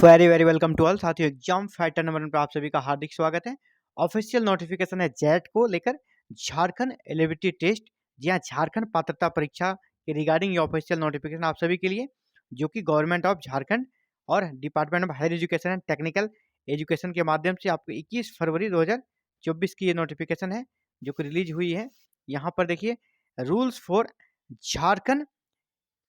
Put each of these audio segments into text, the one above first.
Very very welcome to all साथियों। Exam fighter number 1 पर आप सभी का हार्दिक स्वागत है। ऑफिशियल नोटिफिकेशन है जेट को लेकर, झारखंड एलिजिबिलिटी टेस्ट। जी हाँ, झारखंड पात्रता परीक्षा के रिगार्डिंग ये ऑफिशियल नोटिफिकेशन आप सभी के लिए, जो कि गवर्नमेंट ऑफ झारखंड और department of higher education and technical education के माध्यम से आपको 21 फरवरी 2024 की ये नोटिफिकेशन है जो कि रिलीज हुई है। यहाँ पर देखिए, rules for Jharkhand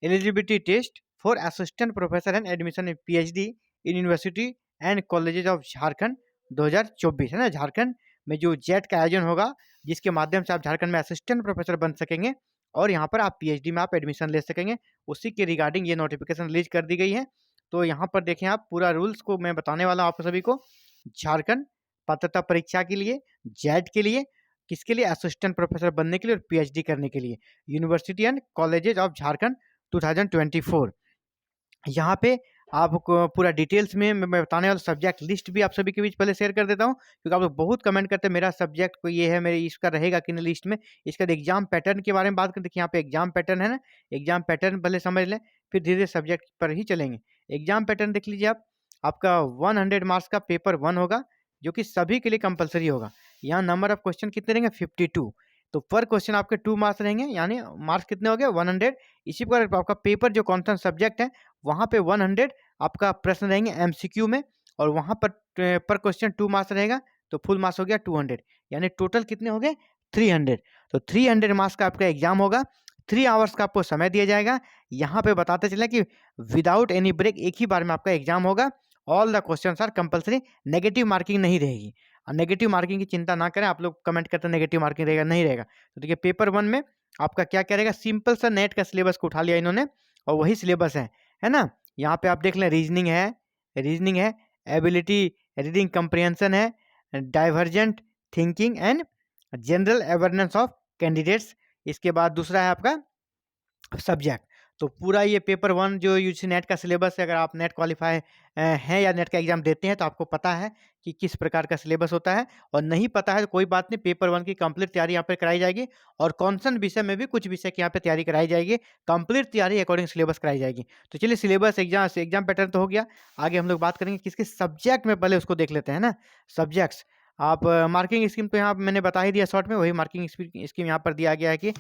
eligibility test for assistant professor and admission in PhD in university and colleges of Jharkhand 2024 है ना। झारखंड में जो जेट का आयोजन होगा, जिसके माध्यम से आप झारखंड में असिस्टेंट प्रोफेसर बन सकेंगे और यहाँ पर आप पीएचडी में आप एडमिशन ले सकेंगे, उसी के रिगार्डिंग ये नोटिफिकेशन रिलीज कर दी गई है। तो यहाँ पर देखें, आप पूरा रूल्स को मैं बताने वाला हूँ आप सभी को। झारखंड पात्रता परीक्षा के लिए, जेट के लिए, किसके लिए, असिस्टेंट प्रोफेसर बनने के लिए और पीएचडी करने के लिए, university and colleges of Jharkhand 2024। यहाँ पे आपको पूरा डिटेल्स में मैं बताने वाला सब्जेक्ट लिस्ट भी आप सभी के बीच पहले शेयर कर देता हूँ, क्योंकि आप लोग बहुत कमेंट करते हैं मेरा सब्जेक्ट को ये है, मेरे इसका रहेगा कि नहीं लिस्ट में। इसका एग्जाम पैटर्न के बारे में बात करते, देखिए यहाँ पे एग्जाम पैटर्न है ना। एग्जाम पैटर्न पहले समझ लें, फिर धीरे धीरे सब्जेक्ट पर ही चलेंगे। एग्जाम पैटर्न देख लीजिए आप। आपका 100 मार्क्स का पेपर 1 होगा, जो कि सभी के लिए कंपलसरी होगा। यहाँ नंबर ऑफ क्वेश्चन कितने रहेंगे, 52। तो पर क्वेश्चन आपके 2 मार्क्स रहेंगे, यानी मार्क्स कितने हो गए, 100। इसी प्रकार आपका पेपर जो कौन सा सब्जेक्ट है, वहाँ पे 100 आपका प्रश्न रहेंगे एमसीक्यू में, और वहाँ पर क्वेश्चन 2 मार्क्स रहेगा, तो फुल मार्क्स हो गया 200, यानी टोटल कितने हो गए 300। तो 300 मार्क्स का आपका एग्जाम होगा। 3 आवर्स का आपको समय दिया जाएगा। यहाँ पे बताते चले कि विदाउट एनी ब्रेक एक ही बार में आपका एग्जाम होगा। All the question are compulsory, negative marking नहीं रहेगी। नेगेटिव मार्किंग की चिंता ना करें, आप लोग कमेंट करते हैं नेगेटिव मार्किंग रहेगा, नहीं रहेगा। तो देखिए पेपर 1 में आपका क्या क्या रहेगा, सिंपल सा नेट का सिलेबस को उठा लिया इन्होंने, और वही सिलेबस है ना। यहाँ पे आप देख लें, रीजनिंग है, एबिलिटी रीडिंग कंप्रिहेंशन है, divergent thinking and general awareness of candidates. इसके बाद दूसरा है आपका सब्जेक्ट। तो पूरा ये पेपर 1 जो यूजी नेट का सिलेबस है, अगर आप नेट क्वालिफाई हैं या नेट का एग्जाम देते हैं तो आपको पता है कि किस प्रकार का सिलेबस होता है। और नहीं पता है तो कोई बात नहीं, पेपर 1 की कंप्लीट तैयारी यहाँ पे कराई जाएगी, और कॉन्सन विषय में भी कुछ विषय की यहाँ पे तैयारी कराई जाएगी। कंप्लीट तैयारी अकॉर्डिंग सिलेबस कराई जाएगी। तो चलिए, सिलेबस एग्जाम पैटर्न तो हो गया। आगे हम लोग बात करेंगे किसके सब्जेक्ट में, पहले उसको देख लेते हैं ना। सब्जेक्ट्स, आप मार्किंग स्कीम तो यहाँ मैंने बता ही दिया शॉर्ट में, वही मार्किंग स्कीम यहाँ पर दिया गया है कि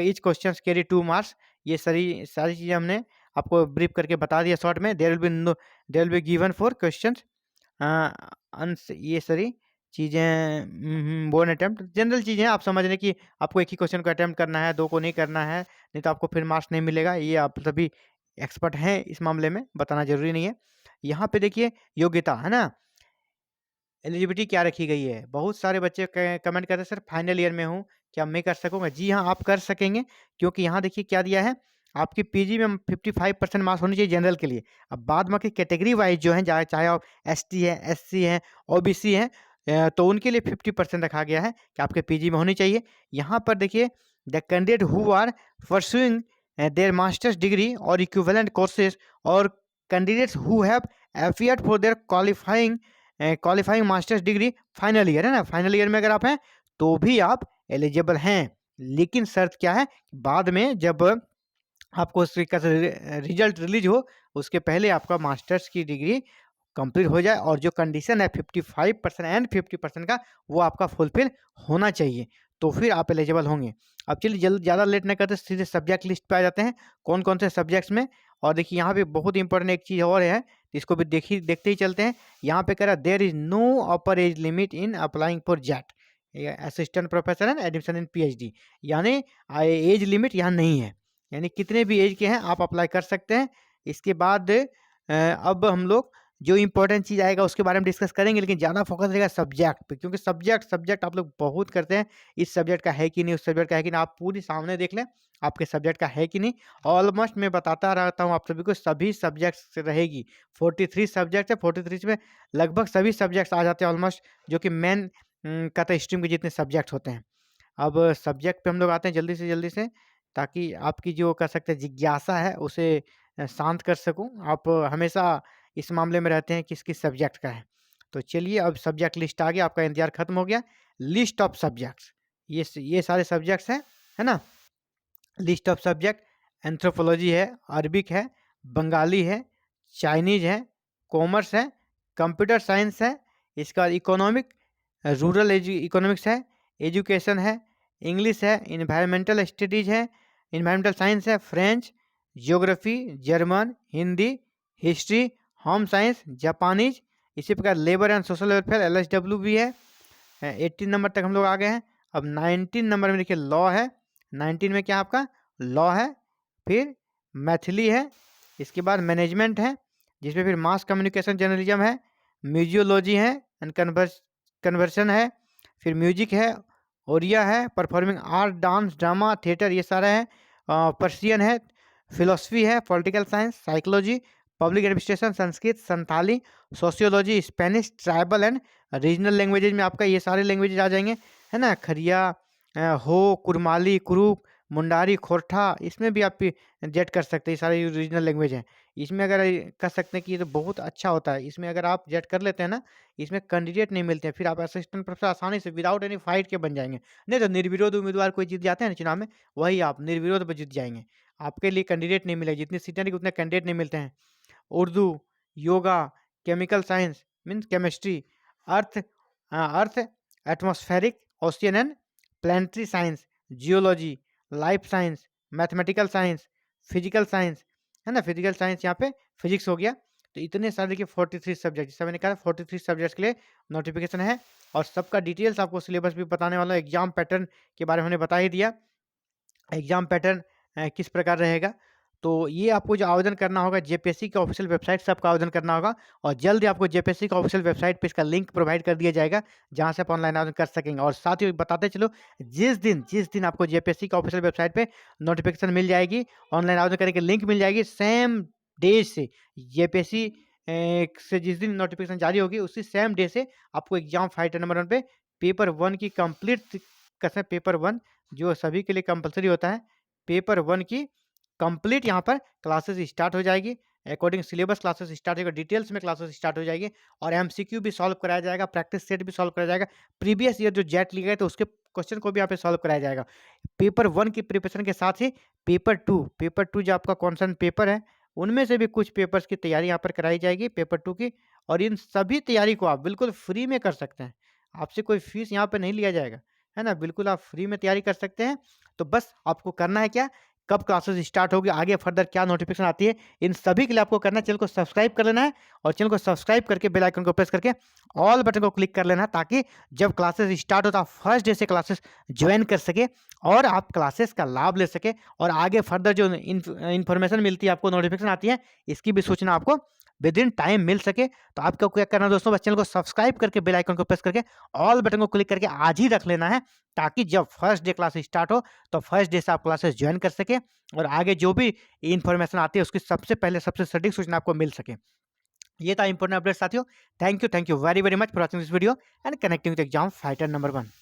ईच क्वेश्चन कैरी 2 मार्क्स। ये सारी चीज़ें हमने आपको ब्रीफ करके बता दिया शॉर्ट में। There will be given for questions ये सारी चीज़ें, वन अटेम्प्ट जनरल चीज़ें आप समझ लें कि आपको एक ही क्वेश्चन को अटेम्प्ट करना है, 2 को नहीं करना है, नहीं तो आपको फिर मार्क्स नहीं मिलेगा। ये आप सभी एक्सपर्ट हैं इस मामले में, बताना जरूरी नहीं है। यहाँ पे देखिए योग्यता है ना, एलिजिबिलिटी क्या रखी गई है। बहुत सारे बच्चे कमेंट करते हैं सर फाइनल ईयर में हूँ, क्या मैं कर सकूँगा। जी हाँ, आप कर सकेंगे, क्योंकि यहाँ देखिए क्या दिया है, आपकी पीजी में 55% मार्क्स होनी चाहिए जनरल के लिए। अब बाद में की कैटेगरी वाइज जो है, चाहे आप एसटी है, एससी है, ओबीसी है, तो उनके लिए 50% रखा गया है कि आपके पीजी में होनी चाहिए। यहाँ पर देखिए, the candidate who are pursuing their masters degree और इक्विवेलेंट कोर्सेज, और candidates who have appeared for their qualifying masters degree final year, है ना। फाइनल ईयर में अगर आप हैं तो भी आप एलिजिबल हैं, लेकिन शर्त क्या है, बाद में जब आपको उसका रिजल्ट रिलीज हो, उसके पहले आपका मास्टर्स की डिग्री कंप्लीट हो जाए, और जो कंडीशन है 55% एंड 50% का, वो आपका फुलफिल होना चाहिए, तो फिर आप एलिजिबल होंगे। अब चलिए ज़्यादा लेट नहीं करते, सीधे सब्जेक्ट लिस्ट पे आ जाते हैं, कौन कौन से सब्जेक्ट्स में। और देखिए यहाँ पे बहुत इंपॉर्टेंट एक चीज़ और है, इसको भी देखते ही चलते हैं। यहाँ पे कह रहा है there is no upper age limit in applying for JET assistant professor and admission in PhD, यानी एज लिमिट यहाँ नहीं है, यानी कितने भी एज के हैं आप अप्लाई कर सकते हैं। इसके बाद अब हम लोग जो इंपॉर्टेंट चीज़ आएगा उसके बारे में डिस्कस करेंगे, लेकिन ज़्यादा फोकस रहेगा सब्जेक्ट पे, क्योंकि सब्जेक्ट आप लोग बहुत करते हैं, इस सब्जेक्ट का है कि नहीं, उस सब्जेक्ट का है कि नहीं। आप पूरी सामने देख लें आपके सब्जेक्ट का है कि नहीं। ऑलमोस्ट मैं बताता रहता हूँ आप सभी को, सभी सब्जेक्ट्स रहेगी। 43 सब्जेक्ट है, 43 में लगभग सभी सब्जेक्ट्स आ जाते हैं ऑलमोस्ट, जो कि मेन कथा स्ट्रीम के जितने सब्जेक्ट होते हैं। अब सब्जेक्ट पे हम लोग आते हैं जल्दी से, ताकि आपकी जो कह सकते हैं जिज्ञासा है उसे शांत कर सकूं। आप हमेशा इस मामले में रहते हैं किस किस सब्जेक्ट का है। तो चलिए, अब सब्जेक्ट लिस्ट आ गया, आपका इंतजार खत्म हो गया। लिस्ट ऑफ सब्जेक्ट्स, ये सारे सब्जेक्ट्स हैं, है ना। लिस्ट ऑफ सब्जेक्ट, एंथ्रोपोलॉजी है, अरबिक है, बंगाली है, चाइनीज है, कॉमर्स है, कंप्यूटर साइंस है, इसका इकोनॉमिक, रूरल इकोनॉमिक्स है, एजुकेशन है, इंग्लिश है, इन्वायरमेंटल स्टडीज है, इन्वायरमेंटल साइंस है, French, geography, German, Hindi, history, home science, Japanese, इसी प्रकार labour and social welfare LSW भी है। 18 नंबर तक हम लोग आ गए हैं। अब 19 नंबर में देखिए लॉ है। 19 में क्या आपका लॉ है, फिर मैथिली है, इसके बाद मैनेजमेंट है, जिसमें फिर मास कम्युनिकेशन जर्नलिज्म है, म्यूजियोलॉजी है एंड कन्वर्सन है, फिर म्यूजिक है, ओरिया है, performing art, dance, drama, theatre, ये सारा है, पर्सियन है, फिलोसफी है, political science, psychology, public administration, Sanskrit, Santhali, sociology, Spanish, tribal and regional languages में आपका ये सारे लैंग्वेजेज आ जाएंगे, है ना। खरिया, हो, कुरमाली, कुरुक, मुंडारी, खोरठा, इसमें भी आप जेट कर सकते हैं। ये सारे रीजनल लैंग्वेज हैं। इसमें अगर कर सकते हैं कि ये तो बहुत अच्छा होता है। इसमें अगर आप जेट कर लेते हैं ना, इसमें कैंडिडेट नहीं मिलते हैं, फिर आप असिस्टेंट प्रोफेसर आसानी से विदाउट एनी फाइट के बन जाएंगे। नहीं तो निर्विरोध उम्मीदवार कोई जीत जाते हैं ना चुनाव में, वही आप निर्विरोध पर जीत जाएंगे। आपके लिए कैंडिडेट नहीं मिलेगा, जितनी सीटें नहीं उतने कैंडिडेट नहीं मिलते हैं। Urdu, yoga, chemical science means chemistry, earth, atmospheric, ocean and planetary science, geology, life science, mathematical science, physical science, है ना। फिजिकल साइंस यहाँ पे फिजिक्स हो गया। तो इतने सारे देखिए 43 सब्जेक्ट, जैसे मैंने कहा 43 सब्जेक्ट्स के लिए नोटिफिकेशन है। और सबका डिटेल्स आपको सिलेबस भी बताने वाला है। एग्जाम पैटर्न के बारे में हमने बता ही दिया, एग्जाम पैटर्न किस प्रकार रहेगा। तो ये आपको जो आवेदन करना होगा, जेपीएससी के ऑफिशियल वेबसाइट से आपको आवेदन करना होगा। और जल्द ही आपको जेपीएससी का ऑफिशियल वेबसाइट पे इसका लिंक प्रोवाइड कर दिया जाएगा, जहां से आप ऑनलाइन आवेदन कर सकेंगे। और साथ ही बताते चलो, जिस दिन आपको जेपीएससी का ऑफिशियल वेबसाइट पे नोटिफिकेशन मिल जाएगी, ऑनलाइन आवेदन करने की लिंक मिल जाएगी, सेम डे से जेपीएससी से जिस दिन नोटिफिकेशन जारी होगी, उसी सेम डे से आपको एग्जाम फाइटर नंबर 1 पे पेपर 1 की कंप्लीट कसम, पेपर 1 जो सभी के लिए कंपलसरी होता है, पेपर 1 की कंप्लीट यहाँ पर क्लासेस स्टार्ट हो जाएगी। अकॉर्डिंग सिलेबस क्लासेस स्टार्ट होगा, डिटेल्स में क्लासेस स्टार्ट हो जाएगी। और एमसीक्यू भी सॉल्व कराया जाएगा, प्रैक्टिस सेट भी सॉल्व कराया जाएगा, प्रीवियस ईयर जो जेट लिए गए तो उसके क्वेश्चन को भी यहाँ पे सॉल्व कराया जाएगा। पेपर 1 की प्रिपरेशन के साथ ही पेपर टू जो आपका कॉन्सर्न पेपर है, उनमें से भी कुछ पेपर्स की तैयारी यहाँ पर कराई जाएगी पेपर 2 की। और इन सभी तैयारी को आप बिल्कुल फ्री में कर सकते हैं, आपसे कोई फीस यहाँ पे नहीं लिया जाएगा, है ना। बिल्कुल आप फ्री में तैयारी कर सकते हैं। तो बस आपको करना है क्या, कब क्लासेस स्टार्ट होगी, आगे फर्दर क्या नोटिफिकेशन आती है, इन सभी के लिए आपको करना है चैनल को सब्सक्राइब कर लेना है। और चैनल को सब्सक्राइब करके बेल आइकन को प्रेस करके ऑल बटन को क्लिक कर लेना है, ताकि जब क्लासेस स्टार्ट हो तो आप फर्स्ट डे से क्लासेस ज्वाइन कर सके और आप क्लासेस का लाभ ले सके। और आगे फर्दर जो इन्फॉर्मेशन मिलती है, आपको नोटिफिकेशन आती है, इसकी भी सूचना आपको विद इन टाइम मिल सके। तो आपको क्या करना है दोस्तों, बस चैनल को सब्सक्राइब करके बेल आइकन को प्रेस करके ऑल बटन को क्लिक करके आज ही रख लेना है, ताकि जब फर्स्ट डे क्लास स्टार्ट हो तो फर्स्ट डे से आप क्लासेस ज्वाइन कर सके और आगे जो भी इन्फॉर्मेशन आती है उसकी सबसे पहले सबसे सटीक सूचना आपको मिल सके। ये था इंपॉर्टेंट अपडेट साथियों। Thank you very very much for watching this video and connecting with exam fighter number 1।